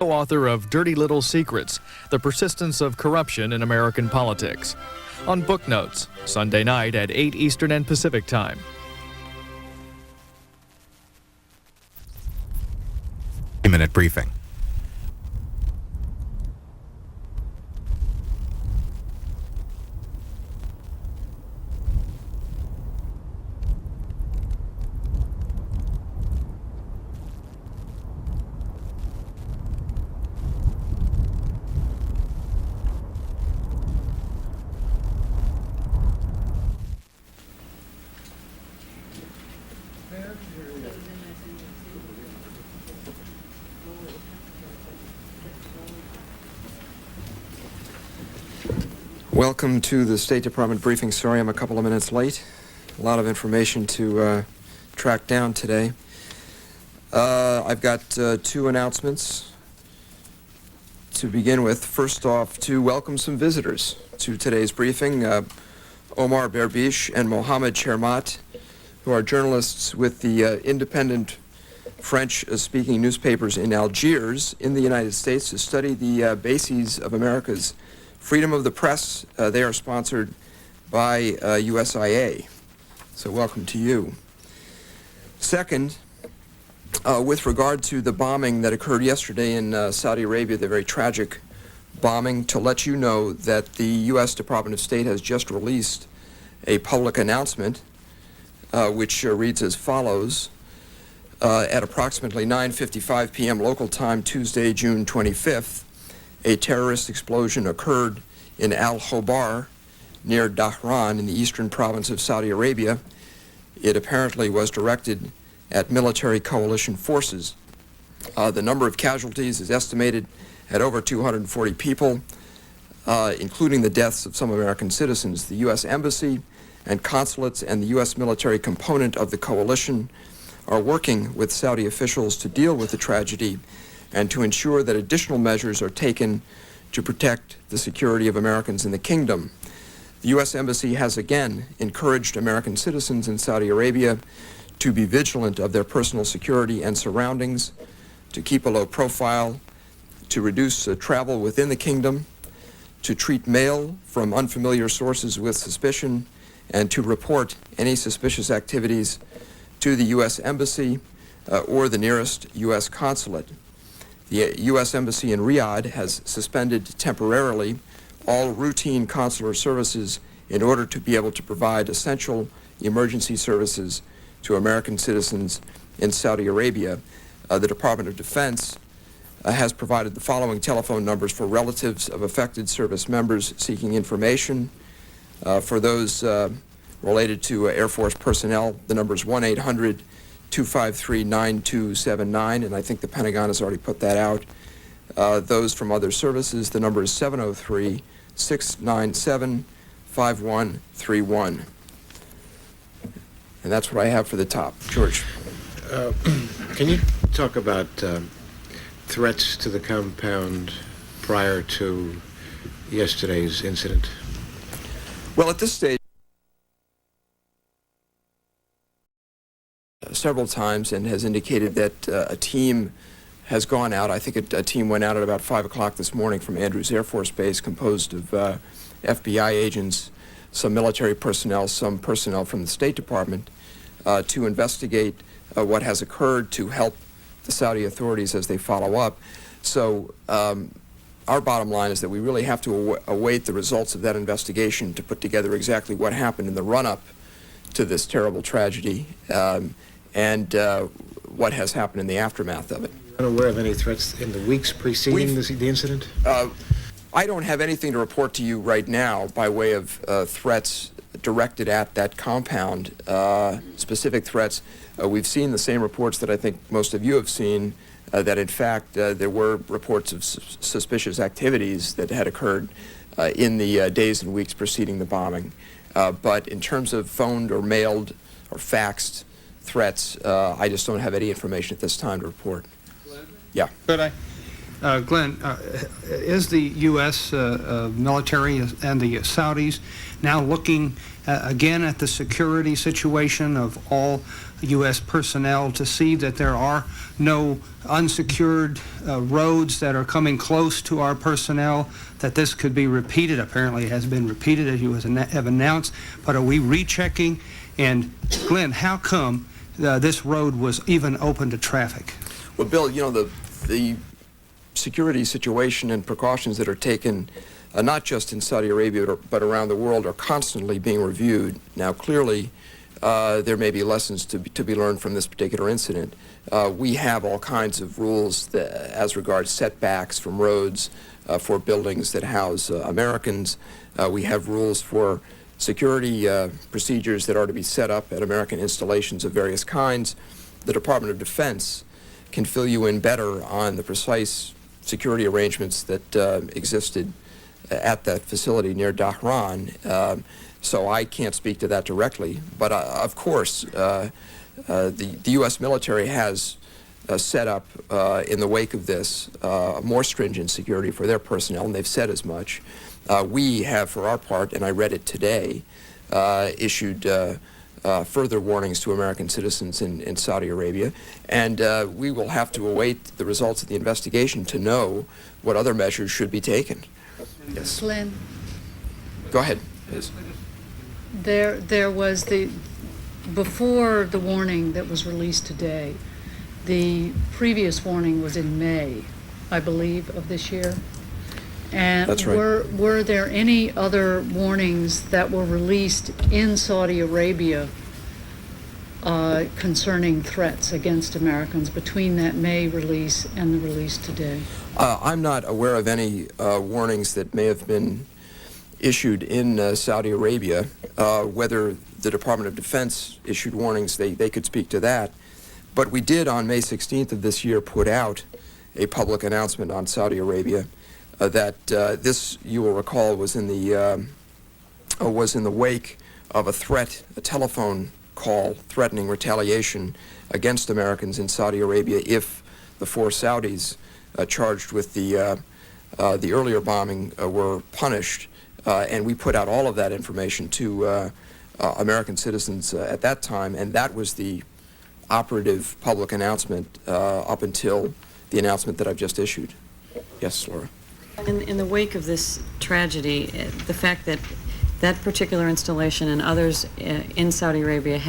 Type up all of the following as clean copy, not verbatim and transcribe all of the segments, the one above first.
Co-author of Dirty Little Secrets, The Persistence of Corruption in American Politics. On Book Notes, Sunday night at 8 Eastern and Pacific Time. Minute briefing. Welcome to the State Department briefing. Sorry I'm a couple of minutes late. A lot of information to track down today. I've got two announcements to begin with. First off, to welcome some visitors to today's briefing. Omar Berbish and Mohamed Chermat, who are journalists with the independent French-speaking newspapers in Algiers in the United States to study the bases of America's freedom of the press. They are sponsored by USIA. So welcome to you. Second, with regard to the bombing that occurred yesterday in Saudi Arabia, the very tragic bombing, to let you know that the U.S. Department of State has just released a public announcement which reads as follows. At approximately 9:55 p.m. local time, Tuesday, June 25th, a terrorist explosion occurred in Al-Khobar near Dhahran in the eastern province of Saudi Arabia. It apparently was directed at military coalition forces. The number of casualties is estimated at over 240 people, including the deaths of some American citizens. The U.S. Embassy and consulates and the U.S. military component of the coalition are working with Saudi officials to deal with the tragedy and to ensure that additional measures are taken to protect the security of Americans in the kingdom. The U.S. Embassy has again encouraged American citizens in Saudi Arabia to be vigilant of their personal security and surroundings, to keep a low profile, to reduce travel within the kingdom, to treat mail from unfamiliar sources with suspicion, and to report any suspicious activities to the U.S. Embassy or the nearest U.S. consulate. The U.S. Embassy in Riyadh has suspended temporarily all routine consular services in order to be able to provide essential emergency services to American citizens in Saudi Arabia. The Department of Defense has provided the following telephone numbers for relatives of affected service members seeking information. For those related to Air Force personnel, the number is 1-800-253-9279, and I think the Pentagon has already put that out. Those from other services, the number is 703-697-5131. And that's what I have for the top. George. Can you talk about threats to the compound prior to yesterday's incident? Well, at this stage, several times, and has indicated that a team has gone out. I think a team went out at about 5 o'clock this morning from Andrews Air Force Base, composed of FBI agents, some military personnel, some personnel from the State Department, to investigate what has occurred, to help the Saudi authorities as they follow up. So our bottom line is that we really have to await the results of that investigation to put together exactly what happened in the run-up to this terrible tragedy, and what has happened in the aftermath of it. Are you aware of any threats in the weeks preceding the incident? I don't have anything to report to you right now by way of threats directed at that compound, specific threats. We've seen the same reports that I think most of you have seen, that in fact there were reports of suspicious activities that had occurred in the days and weeks preceding the bombing. But in terms of phoned or mailed or faxed threats, I just don't have any information at this time to report. Yeah. Could I? Glyn, is the U.S. Military and the Saudis now looking again at the security situation of all U.S. personnel to see that there are no unsecured roads that are coming close to our personnel, that this could be repeated? Apparently it has been repeated, as you have announced, but are we rechecking? And Glyn, how come this road was even open to traffic? Well, Bill, you know, the security situation and precautions that are taken not just in Saudi Arabia but around the world are constantly being reviewed. Now, clearly, there may be lessons to be learned from this particular incident. We have all kinds of rules as regards setbacks from roads for buildings that house Americans. We have rules for security procedures that are to be set up at American installations of various kinds. The Department of Defense can fill you in better on the precise security arrangements that existed at that facility near Dhahran. So I can't speak to that directly, but of course the U.S. military has set up in the wake of this more stringent security for their personnel, and they've said as much. We have, for our part, and I read it today, issued further warnings to American citizens in Saudi Arabia, and we will have to await the results of the investigation to know what other measures should be taken. Yes. Glyn, Go ahead. Yes. there was before the warning that was released today, the previous warning was in May, I believe, of this year. And That's right. Were there any other warnings that were released in Saudi Arabia concerning threats against Americans between that May release and the release today? I'm not aware of any warnings that may have been issued in Saudi Arabia. Whether the Department of Defense issued warnings, they could speak to that. But we did, on May 16th of this year, put out a public announcement on Saudi Arabia that this, you will recall, was in the wake of a telephone call threatening retaliation against Americans in Saudi Arabia if the four Saudis charged with the earlier bombing were punished. And we put out all of that information to American citizens at that time, and that was the operative public announcement up until the announcement that I've just issued. Yes, Laura. In the wake of this tragedy, the fact that that particular installation and others in Saudi Arabia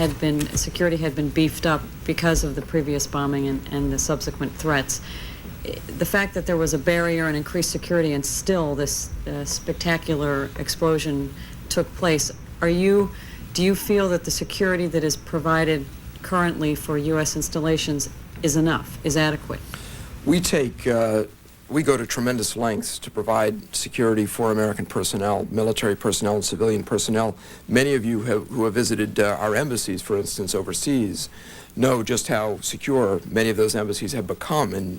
security had been beefed up because of the previous bombing and the subsequent threats, the fact that there was a barrier and increased security and still this spectacular explosion took place, do you feel that the security that is provided currently for U.S. installations is enough, is adequate? We go to tremendous lengths to provide security for American personnel, military personnel and civilian personnel. Many of you who have visited our embassies, for instance, overseas, know just how secure many of those embassies have become in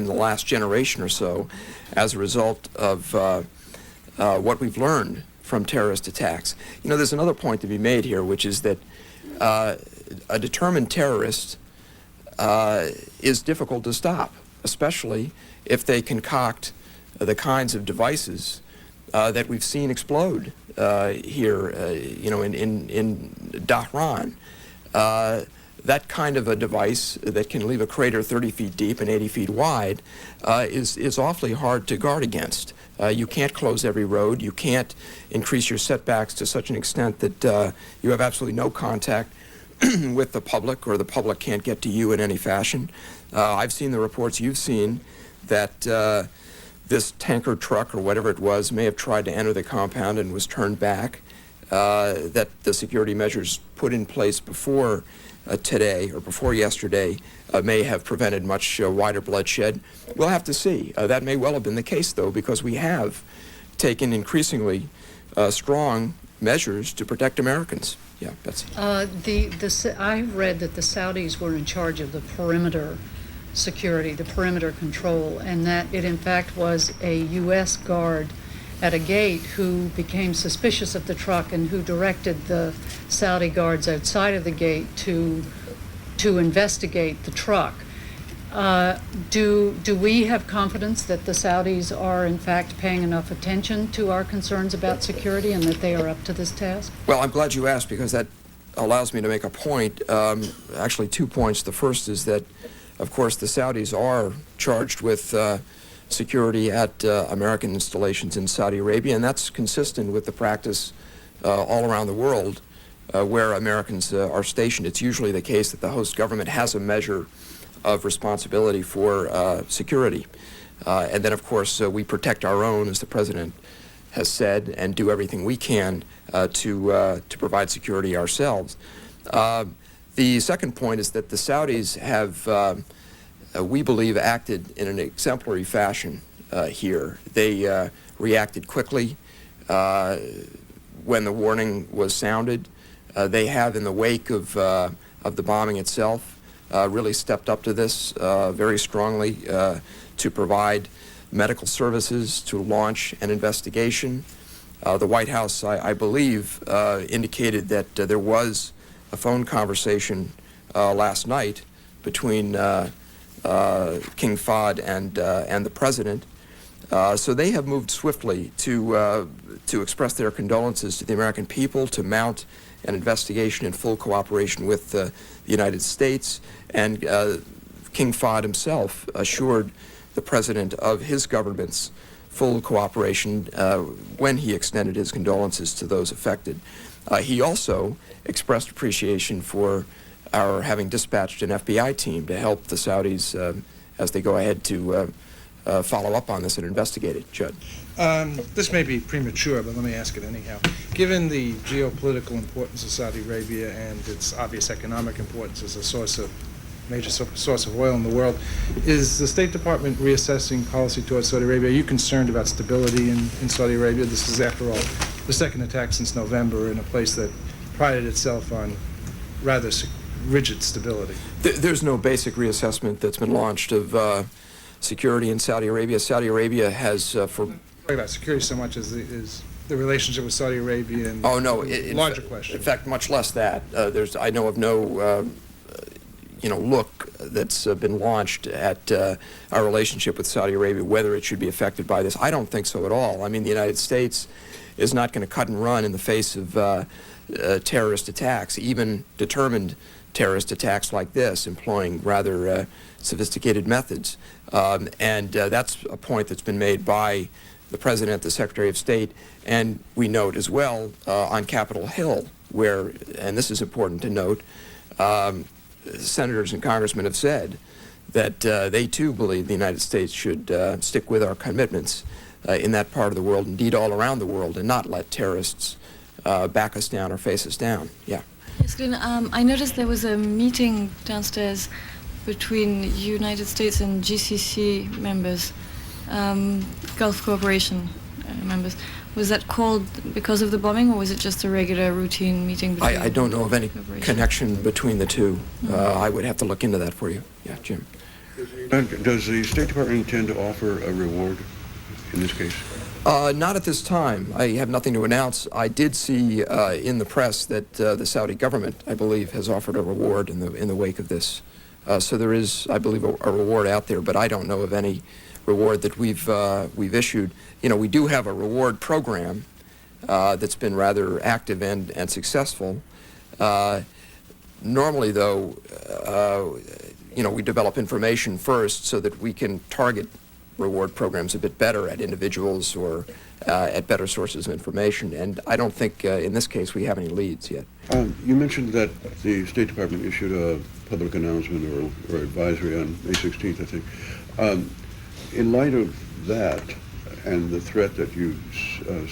the last generation or so as a result of what we've learned from terrorist attacks. You know, there's another point to be made here, which is that a determined terrorist is difficult to stop, especially if they concoct the kinds of devices that we've seen explode here, you know, in Dhahran. That kind of a device that can leave a crater 30 feet deep and 80 feet wide is awfully hard to guard against. You can't close every road. You can't increase your setbacks to such an extent that you have absolutely no contact with the public, or the public can't get to you in any fashion. I've seen the reports you've seen that this tanker truck or whatever it was may have tried to enter the compound and was turned back, that the security measures put in place before today or before yesterday may have prevented much wider bloodshed. We'll have to see. That may well have been the case, though, because we have taken increasingly strong measures to protect Americans. Yeah, Betsy. I read that the Saudis were in charge of the perimeter security, the perimeter control, and that it in fact was a U.S. guard at a gate who became suspicious of the truck and who directed the Saudi guards outside of the gate to investigate the truck. Do we have confidence that the Saudis are in fact paying enough attention to our concerns about security and that they are up to this task? Well, I'm glad you asked, because that allows me to make a point, actually 2 points. The first is that, of course, the Saudis are charged with security at American installations in Saudi Arabia, and that's consistent with the practice all around the world where Americans are stationed. It's usually the case that the host government has a measure of responsibility for security. And then, of course, we protect our own, as the President has said, and do everything we can to provide security ourselves. The second point is that the Saudis have, we believe, acted in an exemplary fashion here. They reacted quickly when the warning was sounded. They have, in the wake of the bombing itself, really stepped up to this very strongly to provide medical services, to launch an investigation. The White House, I believe, indicated that there was a phone conversation last night between King Fahd and the President. So they have moved swiftly to express their condolences to the American people, to mount an investigation in full cooperation with the United States. And King Fahd himself assured the President of his government's full cooperation when he extended his condolences to those affected. He also expressed appreciation for our having dispatched an FBI team to help the Saudis as they go ahead to follow up on this and investigate it. Judd. This may be premature, but let me ask it anyhow. Given the geopolitical importance of Saudi Arabia and its obvious economic importance as a major source of oil in the world, is the State Department reassessing policy towards Saudi Arabia? Are you concerned about stability in Saudi Arabia? This is, after all, the second attack since November in a place that prided itself on rather rigid stability. There's no basic reassessment that's been launched of security in Saudi Arabia. Saudi Arabia has, for... Talking about security so much as the relationship with Saudi Arabia and larger question. In fact, much less that. I know of no look that's been launched at our relationship with Saudi Arabia, whether it should be affected by this. I don't think so at all. I mean, the United States is not going to cut and run in the face of terrorist attacks, even determined terrorist attacks like this, employing rather sophisticated methods. And that's a point that's been made by the President, the Secretary of State, and we note as well on Capitol Hill, where, and this is important to note, senators and congressmen have said that they too believe the United States should stick with our commitments in that part of the world, indeed all around the world, and not let terrorists back us down or face us down. Yeah. Yes, Glyn, I noticed there was a meeting downstairs between United States and GCC members, Gulf Cooperation members. Was that called because of the bombing, or was it just a regular routine meeting? I don't know of any connection between the two. I would have to look into that for you. Yeah, Jim. Does the State Department intend to offer a reward in this case? Not at this time. I have nothing to announce. I did see in the press that the Saudi government, I believe, has offered a reward in the wake of this. So there is, I believe, a reward out there, but I don't know of any reward that we've issued. You know, we do have a reward program that's been rather active and successful. Normally, though, we develop information first so that we can target reward programs a bit better at individuals or at better sources of information. And I don't think in this case we have any leads yet. You mentioned that the State Department issued a public announcement or advisory on May 16th, I think. In light of that and the threat that you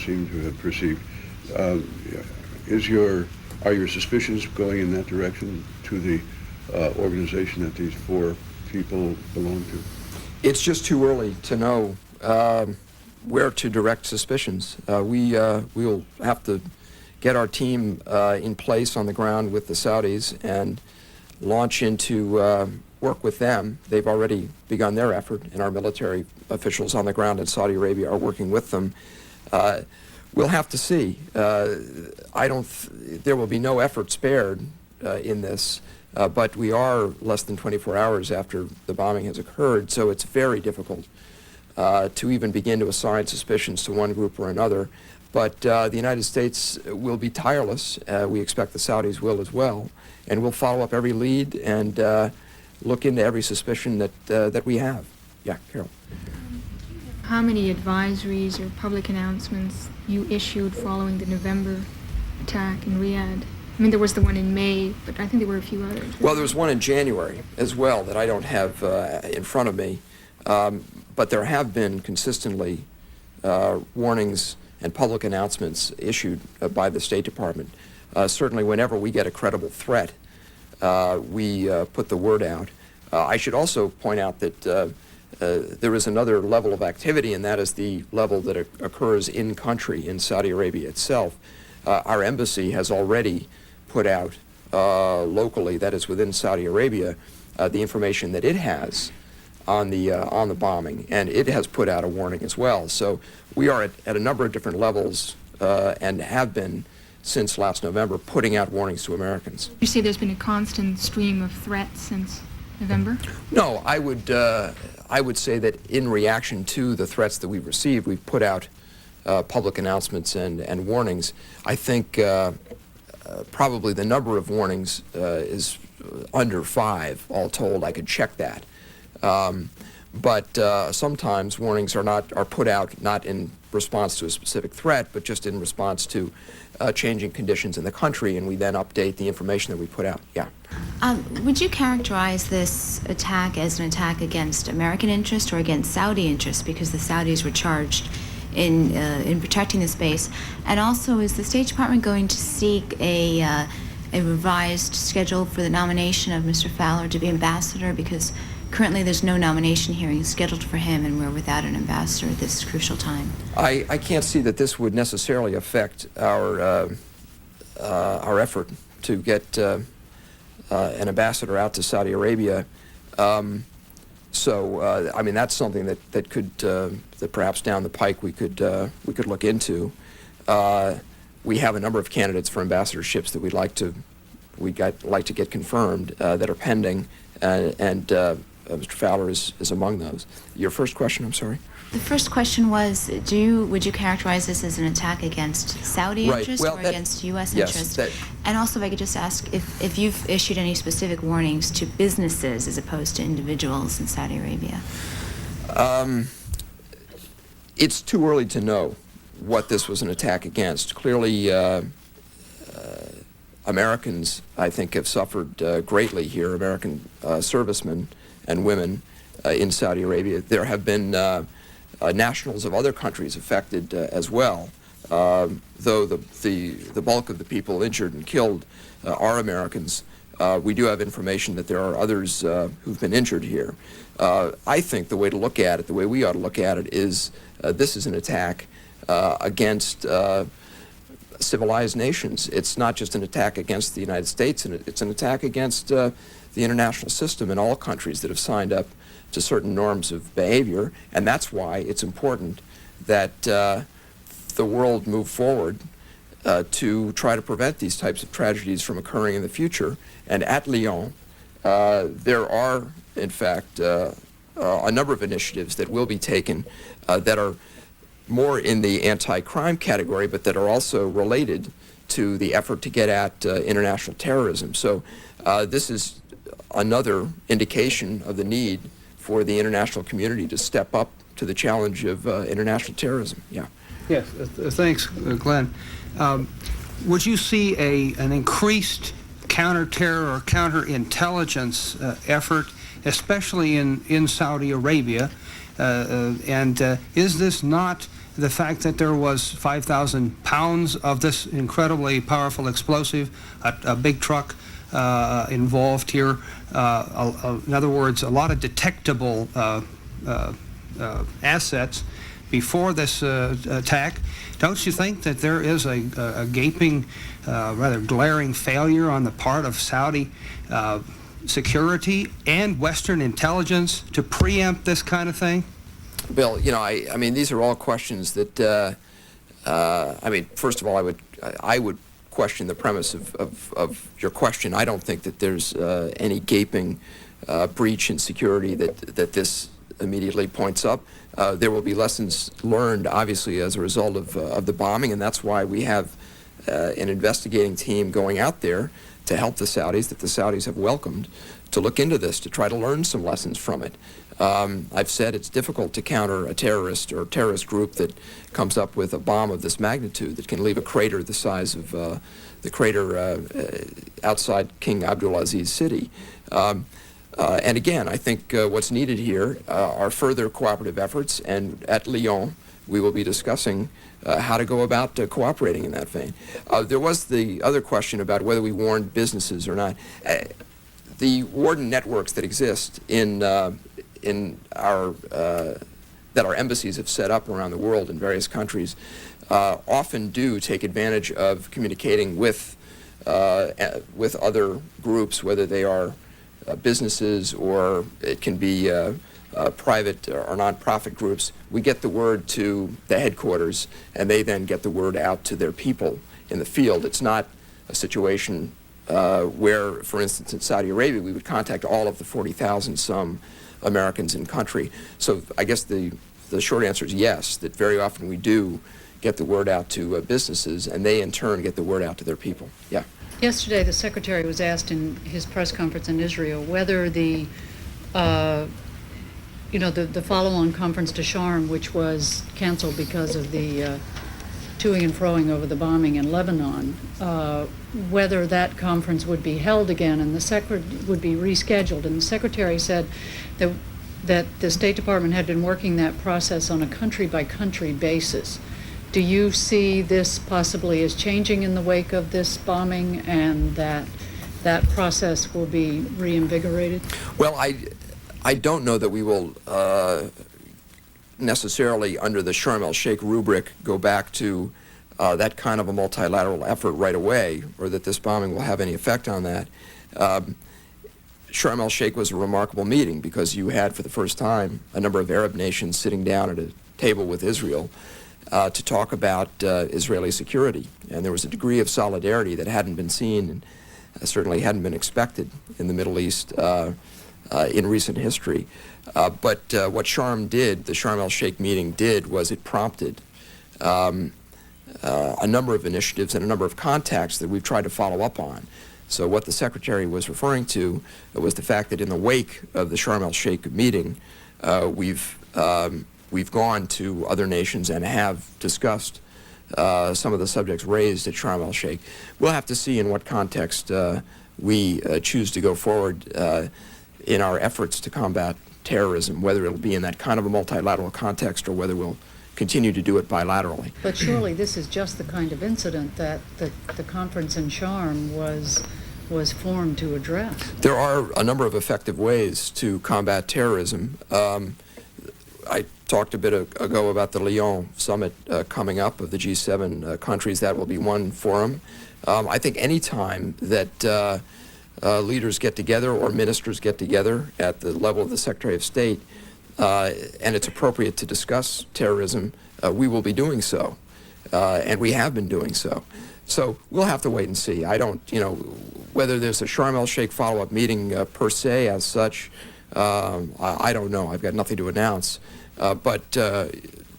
seem to have perceived, are your suspicions going in that direction to the organization that these four people belong to? It's just too early to know where to direct suspicions. We'll have to get our team in place on the ground with the Saudis and launch into work with them. They've already begun their effort, and our military officials on the ground in Saudi Arabia are working with them. We'll have to see. There will be no effort spared in this. But we are less than 24 hours after the bombing has occurred, so it's very difficult to even begin to assign suspicions to one group or another. But the United States will be tireless. We expect the Saudis will as well. And we'll follow up every lead and look into every suspicion that we have. Yeah, Carol. How many advisories or public announcements you issued following the November attack in Riyadh? I mean, there was the one in May, but I think there were a few others. Well, there was one in January as well that I don't have in front of me. But there have been consistently warnings and public announcements issued by the State Department. Certainly whenever we get a credible threat, we put the word out. I should also point out that there is another level of activity, and that is the level that occurs in country, in Saudi Arabia itself. Our embassy has already put out locally, that is within Saudi Arabia, the information that it has on the bombing, and it has put out a warning as well. So we are at a number of different levels and have been since last November putting out warnings to Americans. You say there's been a constant stream of threats since November? No, I would say that in reaction to the threats that we've received, we've put out public announcements and warnings. I think probably the number of warnings is under 5, all told. I could check that. But sometimes warnings are put out not in response to a specific threat, but just in response to changing conditions in the country, and we then update the information that we put out. Yeah. Would you characterize this attack as an attack against American interest or against Saudi interest, because the Saudis were charged in protecting the space? And also, is the State Department going to seek a revised schedule for the nomination of Mr. Fowler to be ambassador? Because currently there's no nomination hearing scheduled for him, and we're without an ambassador at this crucial time. I can't see that this would necessarily affect our effort to get an ambassador out to Saudi Arabia. So I mean, that's something that could that perhaps down the pike we could look into. We have a number of candidates for ambassadorships that we'd like to get confirmed that are pending, and Mr. Fowler is among those. Your first question, I'm sorry? The first question was, would you characterize this as an attack against Saudi interest or against U.S. interest? And also, if I could just ask if you've issued any specific warnings to businesses as opposed to individuals in Saudi Arabia. It's too early to know what this was an attack against. Clearly, Americans, I think, have suffered greatly here, American servicemen and women in Saudi Arabia. There have been nationals of other countries affected as well, though the bulk of the people injured and killed are Americans. We do have information that there are others who've been injured here. I think the way to look at it, the way we ought to look at it, is this is an attack against civilized nations. It's not just an attack against the United States, and it's an attack against the international system in all countries that have signed up to certain norms of behavior, and that's why it's important that the world move forward to try to prevent these types of tragedies from occurring in the future. And at Lyon, there are, in fact, a number of initiatives that will be taken that are more in the anti-crime category, but that are also related to the effort to get at international terrorism. So this is another indication of the need for the international community to step up to the challenge of international terrorism. Yeah. Yes, thanks, Glenn. Would you see an increased counter-terror or counter-intelligence effort, especially in Saudi Arabia? And is this not the fact that there was 5,000 pounds of this incredibly powerful explosive, a big truck involved here? In other words, a lot of detectable assets before this attack. Don't you think that there is a gaping, rather glaring failure on the part of Saudi security and Western intelligence to preempt this kind of thing? Bill, you know, I mean, these are all questions that, I mean, first of all, I would question the premise of your question. I don't think that there's any gaping breach in security that this immediately points up. There will be lessons learned, obviously, as a result of the bombing, and that's why we have an investigating team going out there to help the Saudis, that the Saudis have welcomed, to look into this, to try to learn some lessons from it. I've said it's difficult to counter a terrorist or terrorist group that comes up with a bomb of this magnitude that can leave a crater the size of the crater outside King Abdulaziz's city. And again, I think what's needed here are further cooperative efforts, and at Lyon we will be discussing how to go about cooperating in that vein. There was the other question about whether we warned businesses or not. The warden networks that exist in our that our embassies have set up around the world in various countries often do take advantage of communicating with other groups, whether they are businesses or it can be private or non-profit groups. We get the word to the headquarters, and they then get the word out to their people in the field. It's not a situation where, for instance, in Saudi Arabia, we would contact all of the 40,000 some Americans in country. So I guess the short answer is yes, that very often we do get the word out to businesses, and they in turn get the word out to their people. Yeah. Yesterday, the Secretary was asked in his press conference in Israel whether the follow-on conference to Sharm, which was canceled because of the toing and froing over the bombing in Lebanon, whether that conference would be held again and would be rescheduled. And the Secretary said that the State Department had been working that process on a country-by-country basis. Do you see this possibly as changing in the wake of this bombing, and that process will be reinvigorated? Well, I don't know that we will necessarily, under the Sharm el-Sheikh rubric, go back to that kind of a multilateral effort right away, or that this bombing will have any effect on that. Sharm el-Sheikh was a remarkable meeting because you had, for the first time, a number of Arab nations sitting down at a table with Israel to talk about Israeli security. And there was a degree of solidarity that hadn't been seen and certainly hadn't been expected in the Middle East in recent history. But what Sharm did, the Sharm el-Sheikh meeting did, was it prompted a number of initiatives and a number of contacts that we've tried to follow up on. So what the Secretary was referring to was the fact that in the wake of the Sharm el-Sheikh meeting, we've gone to other nations and have discussed some of the subjects raised at Sharm el-Sheikh. We'll have to see in what context we choose to go forward in our efforts to combat terrorism, whether it'll be in that kind of a multilateral context or whether we'll continue to do it bilaterally. But surely this is just the kind of incident that the conference in Sharm was formed to address. There are a number of effective ways to combat terrorism. I talked a bit ago about the Lyon summit coming up of the G7 countries. That will be one forum. I think any time that leaders get together or ministers get together at the level of the Secretary of State and it's appropriate to discuss terrorism, we will be doing so, and we have been doing so. So we'll have to wait and see. I don't, whether there's a Sharm el-Sheikh follow-up meeting per se as such, I don't know. I've got nothing to announce. But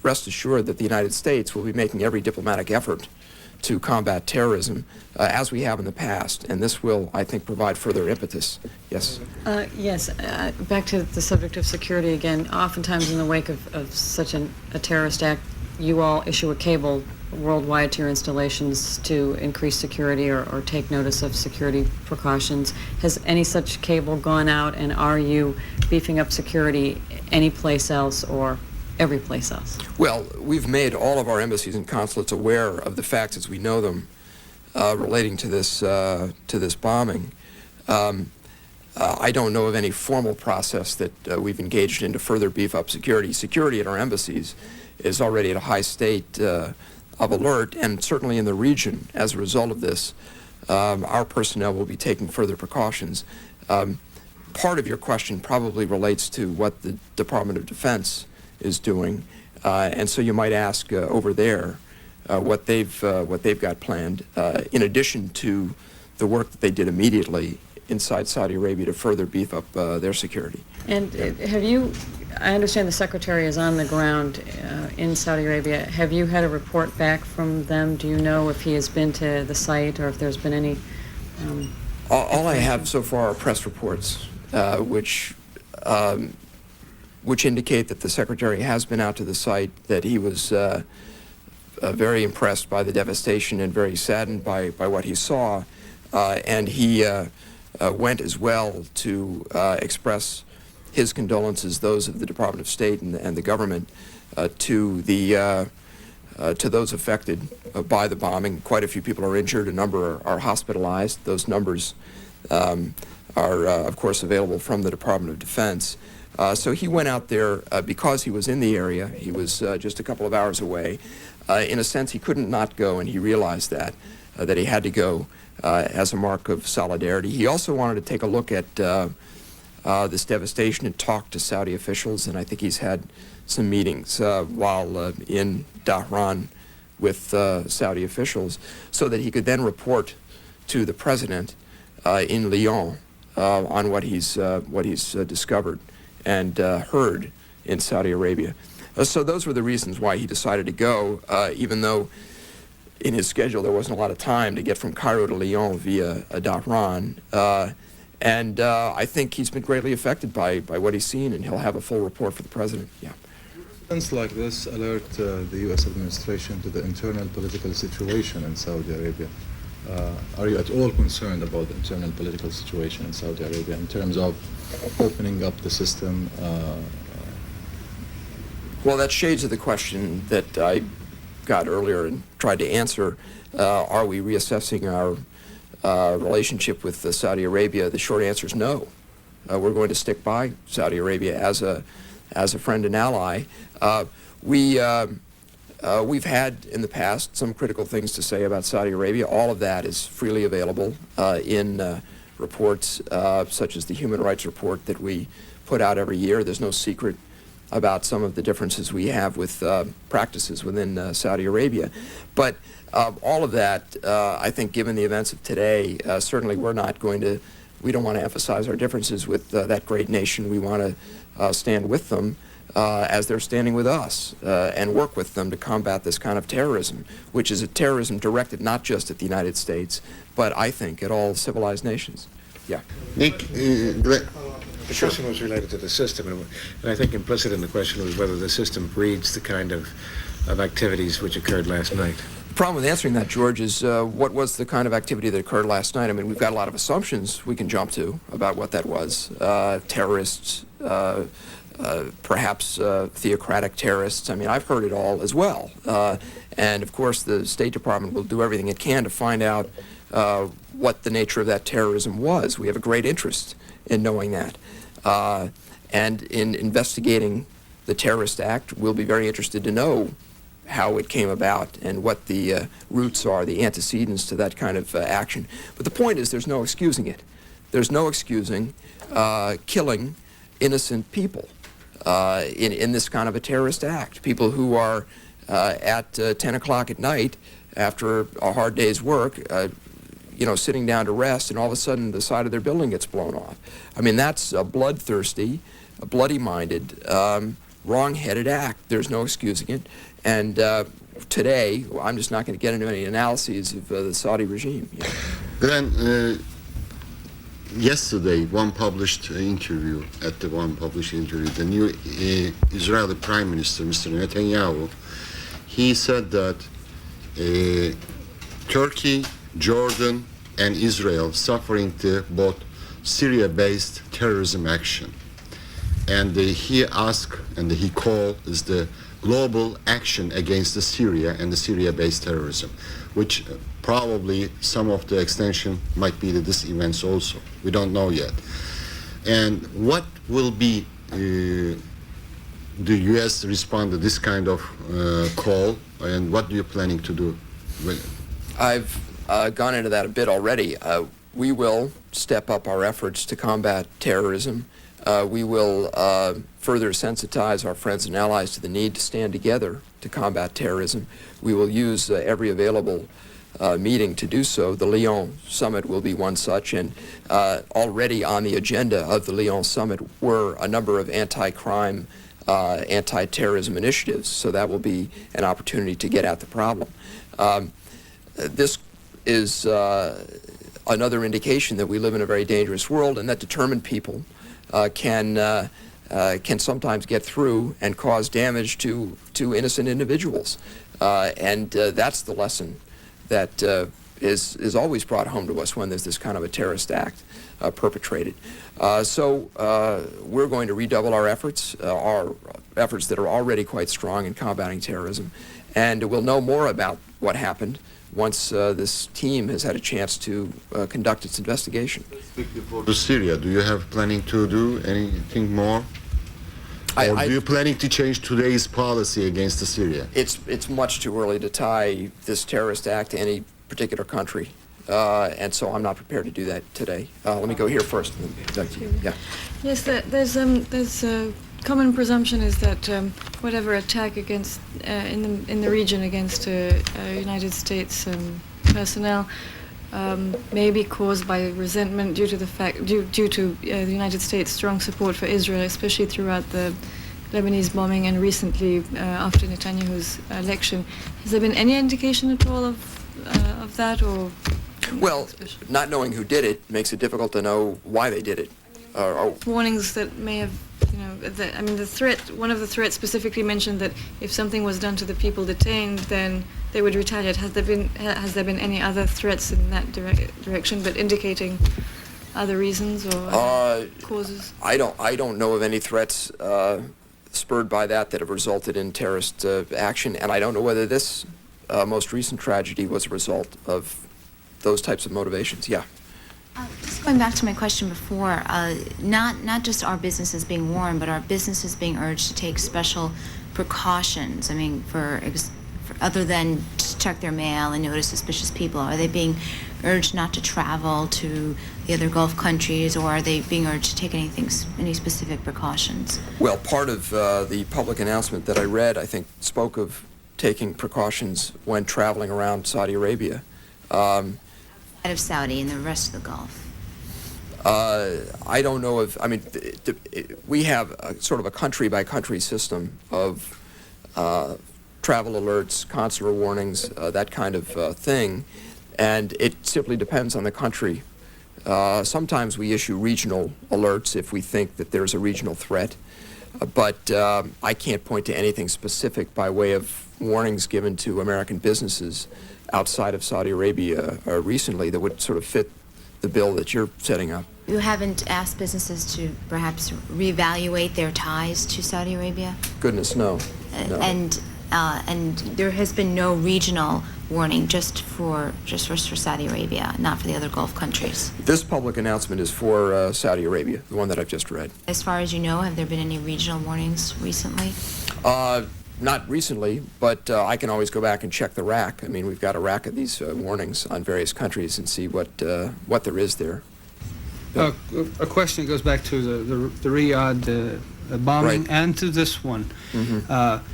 rest assured that the United States will be making every diplomatic effort to combat terrorism, as we have in the past, and this will, I think, provide further impetus. Yes? Yes, back to the subject of security again. Oftentimes in the wake of such a terrorist act, you all issue a cable worldwide to your installations to increase security or take notice of security precautions. Has any such cable gone out, and are you beefing up security any place else or every place else? Well, we've made all of our embassies and consulates aware of the facts as we know them relating to this bombing. I don't know of any formal process that we've engaged in to further beef up security. Security at our embassies is already at a high state of alert, and certainly in the region as a result of this, our personnel will be taking further precautions. Part of your question probably relates to what the Department of Defense is doing, and so you might ask over there what they've got planned, in addition to the work that they did immediately inside Saudi Arabia to further beef up their security. And I understand the Secretary is on the ground in Saudi Arabia. Have you had a report back from them? Do you know if he has been to the site or if there's been any... All I have so far are press reports, which indicate that the Secretary has been out to the site, that he was very impressed by the devastation and very saddened by what he saw, and he went as well to express his condolences, those of the Department of State and the government, to those affected by the bombing. Quite a few people are injured. A number are hospitalized. Those numbers are, of course, available from the Department of Defense. So he went out there because he was in the area. He was just a couple of hours away. In a sense, he couldn't not go, and he realized that he had to go as a mark of solidarity. He also wanted to take a look at this devastation and talk to Saudi officials, and I think he's had some meetings while in Dhahran with Saudi officials, so that he could then report to the president in Lyon on what he's discovered and heard in Saudi Arabia. So those were the reasons why he decided to go, even though in his schedule there wasn't a lot of time to get from Cairo to Lyon via Dhahran. And I think he's been greatly affected by what he's seen, and he'll have a full report for the president. Yeah. Events like this alert the U.S. administration to the internal political situation in Saudi Arabia. Are you at all concerned about the internal political situation in Saudi Arabia in terms of opening up the system? Well, that shades of the question that I got earlier and tried to answer. Are we reassessing our relationship with Saudi Arabia? The short answer is no. We're going to stick by Saudi Arabia as a friend and ally. We've had in the past some critical things to say about Saudi Arabia. All of that is freely available in reports such as the Human Rights Report that we put out every year. There's no secret about some of the differences we have with practices within Saudi Arabia. But all of that, I think, given the events of today, certainly we don't want to emphasize our differences with that great nation. We want to stand with them as they're standing with us and work with them to combat this kind of terrorism, which is a terrorism directed not just at the United States, but I think at all civilized nations. Yeah. Nick, the question was related to the system, and I think implicit in the question was whether the system breeds the kind of activities which occurred last night. The problem with answering that, George, is what was the kind of activity that occurred last night? I mean, we've got a lot of assumptions we can jump to about what that was. Terrorists, perhaps theocratic terrorists. I mean, I've heard it all as well. And, of course, the State Department will do everything it can to find out what the nature of that terrorism was. We have a great interest in knowing that. And in investigating the terrorist act, we'll be very interested to know how it came about and what the roots are, the antecedents to that kind of action. But the point is there's no excusing it. There's no excusing killing innocent people in this kind of a terrorist act. People who are at 10 o'clock at night after a hard day's work, sitting down to rest, and all of a sudden the side of their building gets blown off. I mean, that's a bloodthirsty, a bloody-minded, wrong-headed act. There's no excusing it. And today, I'm just not going to get into any analyses of the Saudi regime. Yeah. Glyn, yesterday, one published interview, the new Israeli Prime Minister, Mr. Netanyahu, he said that Turkey, Jordan, and Israel suffering the both Syria-based terrorism action. And he asked, and he called, is the global action against the Syria and the Syria-based terrorism, which probably some of the extension might be to these events also. We don't know yet. And what will be the U.S. respond to this kind of call, and what are you planning to do? I've gone into that a bit already. We will step up our efforts to combat terrorism. We will further sensitize our friends and allies to the need to stand together to combat terrorism, we will use every available meeting to do so. The Lyon summit will be one such, and already on the agenda of the Lyon summit were a number of anti-crime, anti-terrorism initiatives, so that will be an opportunity to get at the problem. This is another indication that we live in a very dangerous world, and that determined people can sometimes get through and cause damage to innocent individuals. And that's the lesson that is always brought home to us when there's this kind of a terrorist act perpetrated. So we're going to redouble our efforts that are already quite strong in combating terrorism, and we'll know more about what happened once this team has had a chance to conduct its investigation. For Syria, do you have planning to do anything more? Or are you planning to change today's policy against Syria? It's much too early to tie this terrorist act to any particular country, and so I'm not prepared to do that today. Let me go here first. Yeah. Yes, there's a common presumption is that whatever attack against in the region against United States personnel may be caused by resentment due to the fact due to the United States' strong support for Israel, especially throughout the Lebanese bombing and recently after Netanyahu's election. Has there been any indication at all of that, or? Well, not knowing who did it makes it difficult to know why they did it. Warnings that may have, I mean, the threat. One of the threats specifically mentioned that if something was done to the people detained, then they would retaliate. Has there been any other threats in that direction, but indicating other reasons or causes? I don't know of any threats spurred by that have resulted in terrorist action, and I don't know whether this most recent tragedy was a result of those types of motivations. Yeah. Just going back to my question before, not just our businesses being warned, but our businesses being urged to take special precautions. I mean, for other than to check their mail and notice suspicious people, are they being urged not to travel to the other Gulf countries, or are they being urged to take any specific precautions? Well, part of the public announcement that I read, I think, spoke of taking precautions when traveling around Saudi Arabia. Out of Saudi and the rest of the Gulf? I don't know if, I mean, we have a sort of a country-by-country system of travel alerts, consular warnings, that kind of thing, and it simply depends on the country. Sometimes we issue regional alerts if we think that there's a regional threat, but I can't point to anything specific by way of warnings given to American businesses outside of Saudi Arabia recently that would sort of fit the bill that you're setting up. You haven't asked businesses to perhaps reevaluate their ties to Saudi Arabia? Goodness, no. No. And there has been no regional warning just for Saudi Arabia, not for the other Gulf countries. This public announcement is for Saudi Arabia, the one that I've just read. As far as you know, have there been any regional warnings recently? Not recently, but I can always go back and check the rack. I mean, we've got a rack of these warnings on various countries and see what there is there. A question goes back to the Riyadh bombing, right, and to this one. Mm-hmm.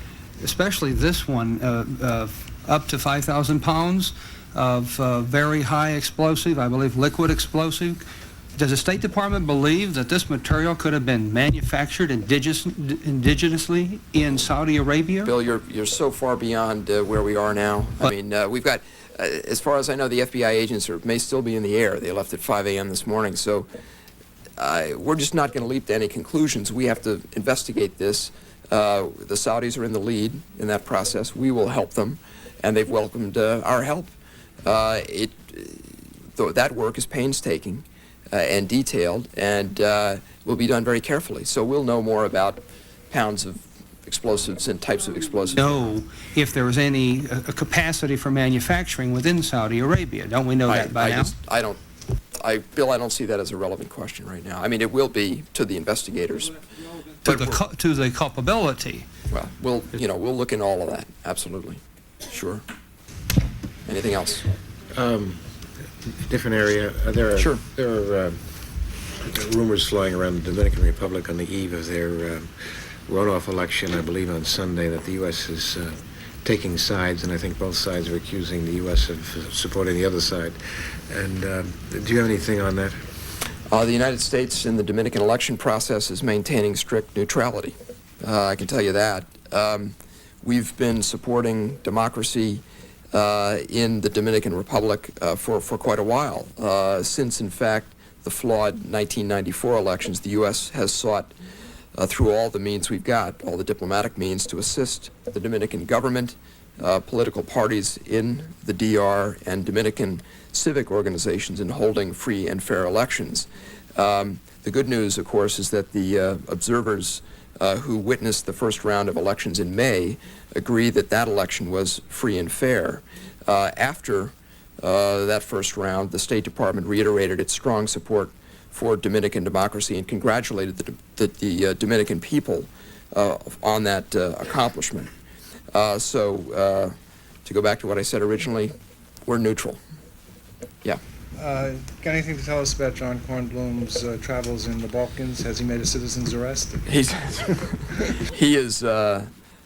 Especially this one, up to 5,000 pounds of very high explosive, I believe liquid explosive. Does the State Department believe that this material could have been manufactured indigenously in Saudi Arabia? Bill, you're so far beyond where we are now. I mean, we've got, as far as I know, the FBI agents may still be in the air. They left at 5 a.m. this morning, so we're just not going to leap to any conclusions. We have to investigate this. The Saudis are in the lead in that process. We will help them, and they've welcomed our help. That work is painstaking and detailed, and will be done very carefully. So we'll know more about pounds of explosives and types of explosives. Know if there was any capacity for manufacturing within Saudi Arabia. Don't we know that by now? Bill, I don't see that as a relevant question right now. I mean, it will be to the investigators. To the culpability. Well, we'll look into all of that. Absolutely, sure. Anything else? Different area. There are rumors flying around the Dominican Republic on the eve of their runoff election, I believe on Sunday, that the U.S. is taking sides, and I think both sides are accusing the U.S. of supporting the other side. And do you have anything on that? The United States in the Dominican election process is maintaining strict neutrality. I can tell you that. We've been supporting democracy in the Dominican Republic for quite a while. Since, in fact, the flawed 1994 elections, the U.S. has sought through all the means we've got, all the diplomatic means, to assist the Dominican government, political parties in the DR, and Dominican civic organizations in holding free and fair elections. The good news, of course, is that the observers who witnessed the first round of elections in May agree that that election was free and fair. After that first round, the State Department reiterated its strong support for Dominican democracy and congratulated the Dominican people on that accomplishment. So to go back to what I said originally, we're neutral. Yeah. Got anything to tell us about John Kornblum's travels in the Balkans? Has he made a citizen's arrest?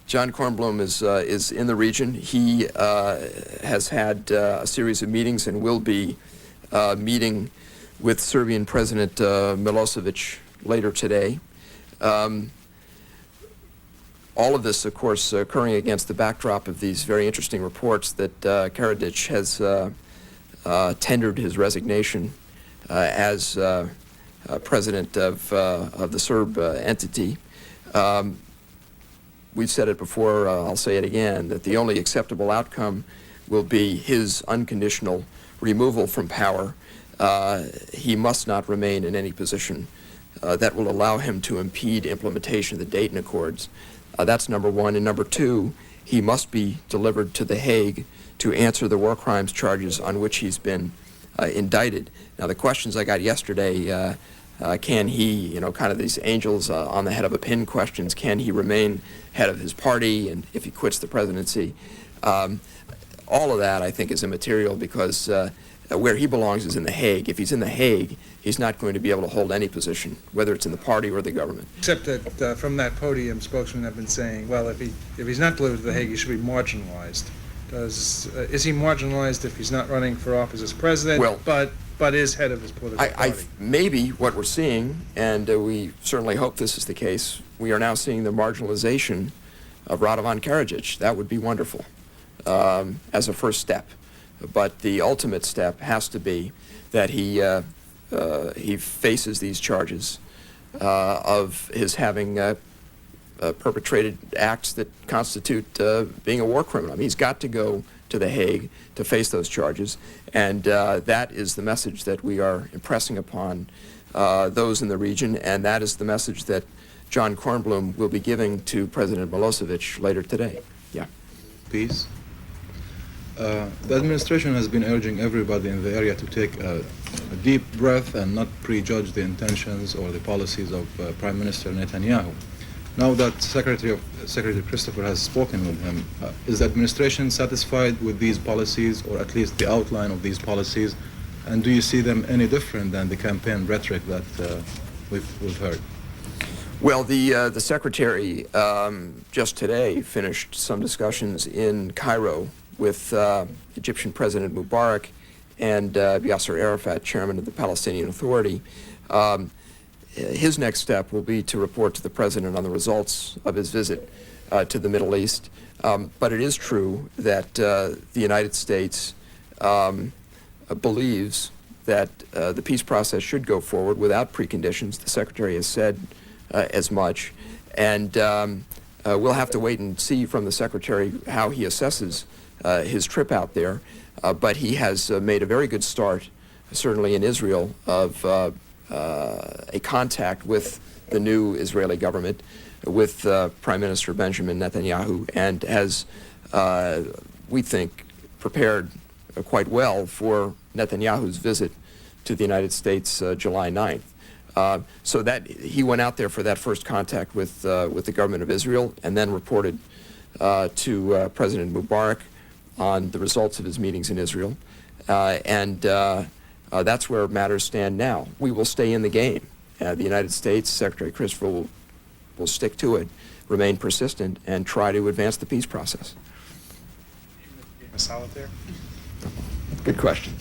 John Kornblum is in the region. He has had a series of meetings and will be meeting with Serbian President Milosevic later today. All of this, of course, occurring against the backdrop of these very interesting reports that Karadzic has tendered his resignation as president of the Serb entity. We've said it before, I'll say it again, that the only acceptable outcome will be his unconditional removal from power. He must not remain in any position that will allow him to impede implementation of the Dayton Accords. That's number one. And number two, he must be delivered to The Hague to answer the war crimes charges on which he's been indicted. Now, the questions I got yesterday, can he, kind of these angels on the head of a pin questions, can he remain head of his party, and if he quits the presidency? All of that, I think, is immaterial because where he belongs is in The Hague. If he's in The Hague, he's not going to be able to hold any position, whether it's in the party or the government. Except that from that podium, spokesmen have been saying, well, if he's not delivered to The Hague, he should be marginalized. Is he marginalized if he's not running for office as president, well, but is head of his political party? Maybe what we're seeing, and we certainly hope this is the case, we are now seeing the marginalization of Radovan Karadzic. That would be wonderful as a first step. But the ultimate step has to be that he faces these charges of his having perpetrated acts that constitute being a war criminal. I mean, he's got to go to The Hague to face those charges, and that is the message that we are impressing upon those in the region, and that is the message that John Kornblum will be giving to President Milosevic later today. Yeah. Peace. The administration has been urging everybody in the area to take a deep breath and not prejudge the intentions or the policies of Prime Minister Netanyahu. Now that Secretary Christopher has spoken with him, is the administration satisfied with these policies, or at least the outline of these policies? And do you see them any different than the campaign rhetoric that we've heard? Well, the Secretary just today finished some discussions in Cairo with Egyptian President Mubarak and Yasser Arafat, chairman of the Palestinian Authority. His next step will be to report to the president on the results of his visit to the Middle East. But it is true that the United States believes that the peace process should go forward without preconditions. The Secretary has said as much. And we'll have to wait and see from the Secretary how he assesses his trip out there. But he has made a very good start, certainly in Israel, of a contact with the new Israeli government, with Prime Minister Benjamin Netanyahu, and has, we think, prepared quite well for Netanyahu's visit to the United States July 9th. So that he went out there for that first contact with the government of Israel, and then reported to President Mubarak on the results of his meetings in Israel. And That's where matters stand now. We will stay in the game. The United States, Secretary Christopher will stick to it, remain persistent, and try to advance the peace process. Game of solitaire? Good question.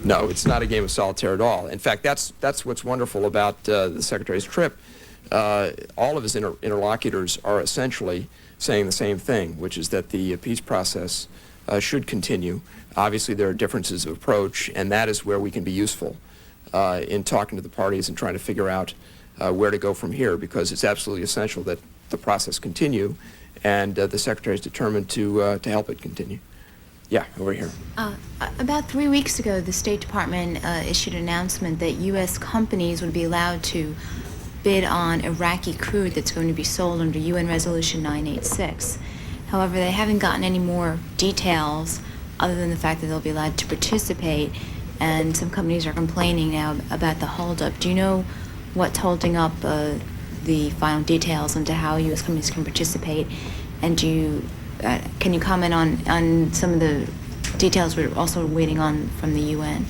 No, it's not a game of solitaire at all. In fact, that's what's wonderful about the Secretary's trip. All of his interlocutors are essentially saying the same thing, which is that the peace process should continue. Obviously, there are differences of approach, and that is where we can be useful in talking to the parties and trying to figure out where to go from here, because it's absolutely essential that the process continue, and the Secretary is determined to help it continue. Yeah, over here. About 3 weeks ago, the State Department issued an announcement that U.S. companies would be allowed to bid on Iraqi crude that's going to be sold under UN Resolution 986. However, they haven't gotten any more details other than the fact that they'll be allowed to participate, and some companies are complaining now about the holdup. Do you know what's holding up the final details into how U.S. companies can participate, and can you comment on some of the details we're also waiting on from the UN?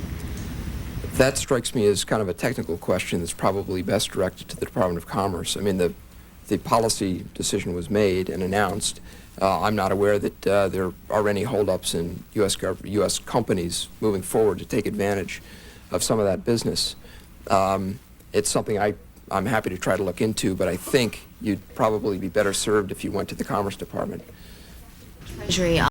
That strikes me as kind of a technical question that's probably best directed to the Department of Commerce. I mean, the policy decision was made and announced. I'm not aware that there are any holdups in U.S. companies moving forward to take advantage of some of that business. It's something I'm happy to try to look into, but I think you'd probably be better served if you went to the Commerce Department. Treasury